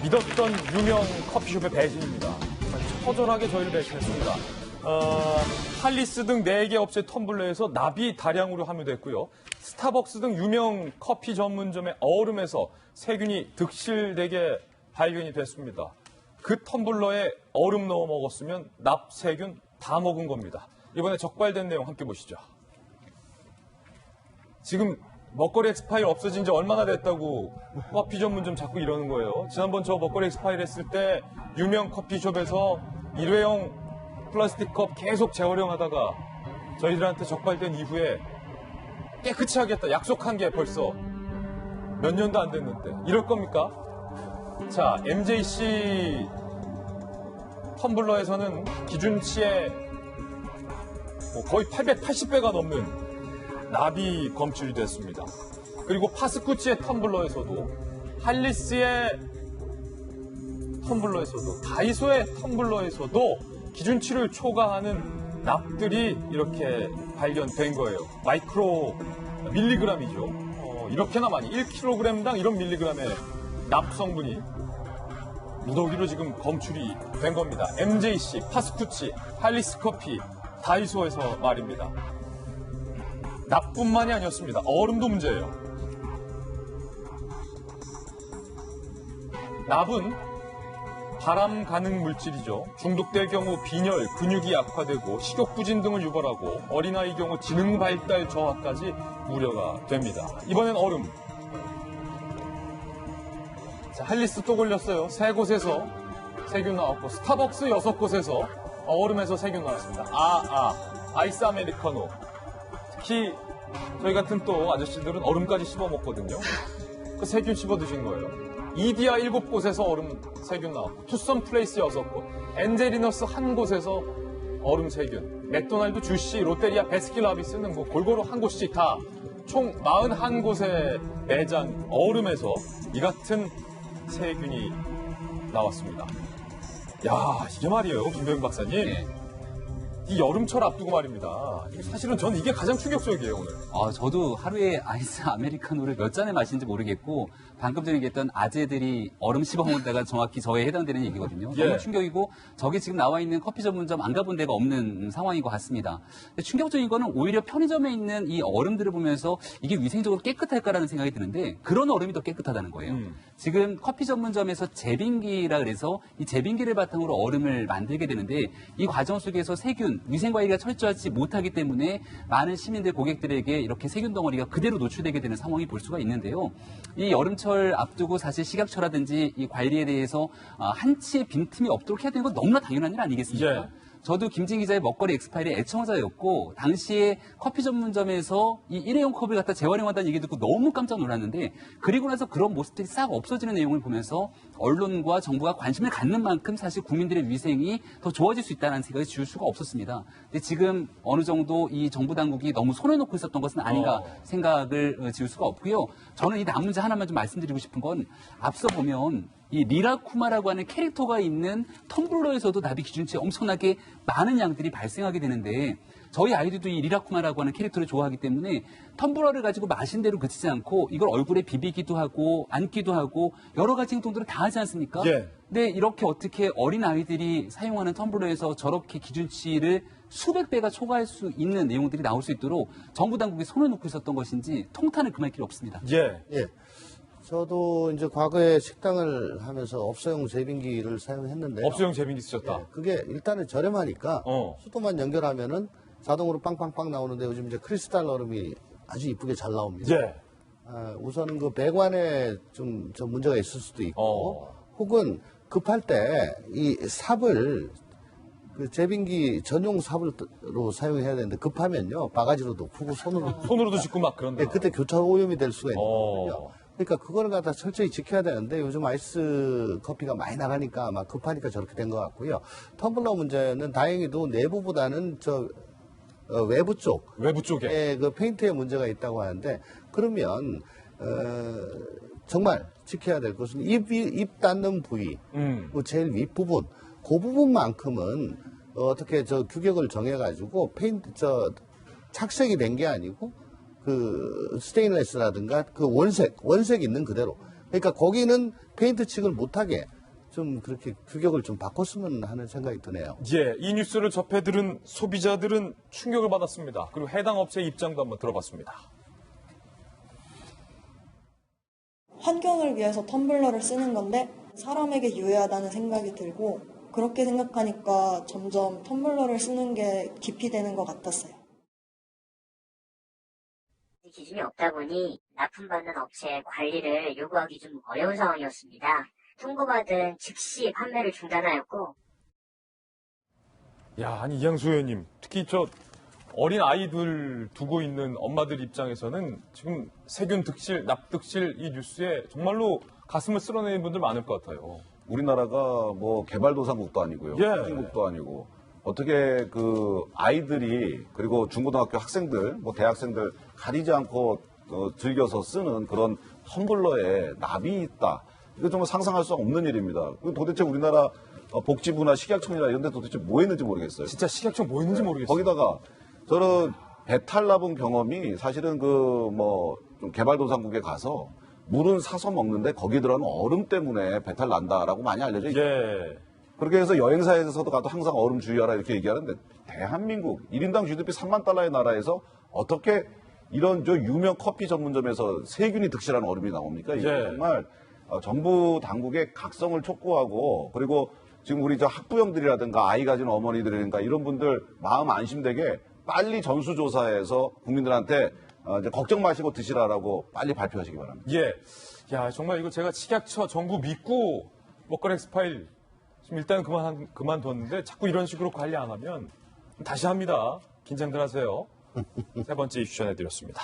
믿었던 유명 커피숍의 배신입니다. 처절하게 저희를 배신했습니다. 할리스 등 4개 업체 텀블러에서 납이 다량으로 함유됐고요. 스타벅스 등 유명 커피 전문점의 얼음에서 세균이 득실되게 발견이 됐습니다. 그 텀블러에 얼음 넣어 먹었으면 납 세균 다 먹은 겁니다. 이번에 적발된 내용 함께 보시죠. 지금 먹거리 엑스파일 없어진 지 얼마나 됐다고 커피 전문점 자꾸 이러는 거예요. 지난번 저 먹거리 엑스파일 했을 때 유명 커피숍에서 일회용 플라스틱 컵 계속 재활용하다가 저희들한테 적발된 이후에 깨끗이 하겠다 약속한 게 벌써 몇 년도 안 됐는데 이럴 겁니까? 자, MJC 텀블러에서는 기준치의 거의 880배가 넘는 납이 검출이 됐습니다. 그리고 파스쿠치의 텀블러에서도 할리스의 텀블러에서도 다이소의 텀블러에서도 기준치를 초과하는 납들이 이렇게 발견된 거예요. 마이크로 밀리그램이죠. 이렇게나 많이 1kg당 이런 밀리그램의 납 성분이 무더기로 지금 검출이 된 겁니다. MJC, 파스쿠치, 할리스 커피, 다이소에서 말입니다. 납뿐만이 아니었습니다. 얼음도 문제예요. 납은 발암 가능 물질이죠. 중독될 경우 빈혈, 근육이 약화되고 식욕부진 등을 유발하고 어린아이 경우 지능 발달 저하까지 우려가 됩니다. 이번엔 얼음. 자, 할리스 또 걸렸어요. 3곳에서 세균 나왔고 스타벅스 6곳에서 얼음에서 세균 나왔습니다. 아이스 아메리카노. 특히 저희 같은 또 아저씨들은 얼음까지 씹어 먹거든요. 그 세균 씹어 드신 거예요. 이디야 7곳에서 얼음 세균 나왔고 투썸 플레이스 6곳, 엔젤리너스 1곳에서 얼음 세균, 맥도날드, 주시, 롯데리아, 베스킨라빈스는 골고루 한 곳씩 다 총 41곳의 매장 얼음에서 이 같은 세균이 나왔습니다. 야, 이게 말이에요, 김병현 박사님. 네. 이 여름철 앞두고 말입니다. 사실은 저는 이게 가장 충격적이에요, 오늘. 저도 하루에 아이스 아메리카노를 몇 잔을 마시는지 모르겠고, 방금 전에 얘기했던 아재들이 얼음 씹어먹다가 정확히 저에 해당되는 얘기거든요. 예. 너무 충격이고, 저기 지금 나와 있는 커피 전문점 안 가본 데가 없는 상황인 것 같습니다. 근데 충격적인 거는 오히려 편의점에 있는 이 얼음들을 보면서 이게 위생적으로 깨끗할까라는 생각이 드는데, 그런 얼음이 더 깨끗하다는 거예요. 지금 커피 전문점에서 제빙기라 그래서 이 제빙기를 바탕으로 얼음을 만들게 되는데, 이 과정 속에서 세균, 위생관리가 철저하지 못하기 때문에 많은 시민들, 고객들에게 이렇게 세균 덩어리가 그대로 노출되게 되는 상황이 볼 수가 있는데요. 이 여름철 앞두고 사실 식약처라든지 이 관리에 대해서 한치의 빈틈이 없도록 해야 되는 건 너무나 당연한 일 아니겠습니까? 예. 저도 김진 기자의 먹거리 엑스파일의 애청자였고, 당시에 커피 전문점에서 이 일회용 컵을 갖다 재활용한다는 얘기 듣고 너무 깜짝 놀랐는데, 그리고 나서 그런 모습들이 싹 없어지는 내용을 보면서 언론과 정부가 관심을 갖는 만큼 사실 국민들의 위생이 더 좋아질 수 있다는 생각이 지울 수가 없었습니다. 근데 지금 어느 정도 이 정부 당국이 너무 손을 놓고 있었던 것은 아닌가 생각을 지울 수가 없고요. 저는 이 남은 문제 하나만 좀 말씀드리고 싶은 건, 앞서 보면 이 리라쿠마라고 하는 캐릭터가 있는 텀블러에서도 납이 기준치에 엄청나게 많은 양들이 발생하게 되는데, 저희 아이들도 이 리라쿠마라고 하는 캐릭터를 좋아하기 때문에 텀블러를 가지고 마신 대로 그치지 않고 이걸 얼굴에 비비기도 하고 안기도 하고 여러 가지 행동들을 다 하지 않습니까? 예. 근데 이렇게 어떻게 어린 아이들이 사용하는 텀블러에서 저렇게 기준치를 수백 배가 초과할 수 있는 내용들이 나올 수 있도록 정부 당국이 손을 놓고 있었던 것인지 통탄을 금할 길이 없습니다. 예. 예. 저도 이제 과거에 식당을 하면서 업소용 제빙기를 사용했는데요. 업소용 제빙기 쓰셨다. 예, 그게 일단은 저렴하니까 수도만 연결하면은 자동으로 빵빵빵 나오는데, 요즘 이제 크리스탈 얼음이 아주 이쁘게 잘 나옵니다. 예. 우선 그 배관에 좀 문제가 있을 수도 있고, 혹은 급할 때 이 삽을 그 제빙기 전용 삽으로 사용해야 되는데, 급하면요 바가지로도 푸고 손으로도 짚고 막 그런데. 예, 그때 교차 오염이 될 수가 있는 거거든요. 그러니까 그거를 갖다 철저히 지켜야 되는데, 요즘 아이스 커피가 많이 나가니까 막 급하니까 저렇게 된 것 같고요. 텀블러 문제는 다행히도 내부보다는 외부 쪽에 그 페인트에 문제가 있다고 하는데, 그러면 정말 지켜야 될 것은 입 닿는 부위, 그 제일 윗부분, 그 부분만큼은 어떻게 규격을 정해가지고 착색이 된 게 아니고 그 스테인레스라든가 그 원색 있는 그대로, 그러니까 거기는 페인트 칠을 못하게 좀 그렇게 규격을 좀 바꿨으면 하는 생각이 드네요. 예, 이 뉴스를 접해 들은 소비자들은 충격을 받았습니다. 그리고 해당 업체의 입장도 한번 들어봤습니다. 환경을 위해서 텀블러를 쓰는 건데 사람에게 유해하다는 생각이 들고 그렇게 생각하니까 점점 텀블러를 쓰는 게 기피되는 것 같았어요. 기준이 없다 보니 납품받는 업체의 관리를 요구하기 좀 어려운 상황이었습니다. 통보받은 즉시 판매를 중단하였고 야, 아니 이양수 의원님, 특히 저 어린 아이들 두고 있는 엄마들 입장에서는 지금 세균 득실, 납득실 이 뉴스에 정말로 가슴을 쓸어내는 분들 많을 것 같아요. 우리나라가 뭐 개발도상국도 아니고요. 예. 후진국도 아니고 어떻게 그 아이들이 그리고 중고등학교 학생들, 뭐 대학생들 가리지 않고 즐겨서 쓰는 그런 텀블러에 납이 있다. 이거 정말 상상할 수 없는 일입니다. 도대체 우리나라 복지부나 식약청이나 이런 데 도대체 뭐 했는지 모르겠어요. 진짜 식약청 뭐 있는지 모르겠어요. 거기다가 저는 배탈 나본 경험이 사실은 그 뭐 좀 개발도상국에 가서 물은 사서 먹는데 거기에 들어가는 얼음 때문에 배탈 난다라고 많이 알려져 있어요. 예. 그렇게 해서 여행사에서도 가도 항상 얼음 주의하라 이렇게 얘기하는데 대한민국 1인당 GDP 3만 달러의 나라에서 어떻게 이런 저 유명 커피 전문점에서 세균이 득실하는 얼음이 나옵니까? 이게 예. 정말 정부 당국의 각성을 촉구하고 그리고 지금 우리 저 학부형들이라든가 아이 가진 어머니들이라든가 이런 분들 마음 안심되게 빨리 전수조사해서 국민들한테 이제 걱정 마시고 드시라라고 빨리 발표하시기 바랍니다. 예. 야, 정말 이거 제가 식약처 정부 믿고 먹거리 엑스파일 지금 일단 그만뒀는데 자꾸 이런 식으로 관리 안 하면 다시 합니다. 긴장들 하세요. 세 번째 이슈 전해드렸습니다.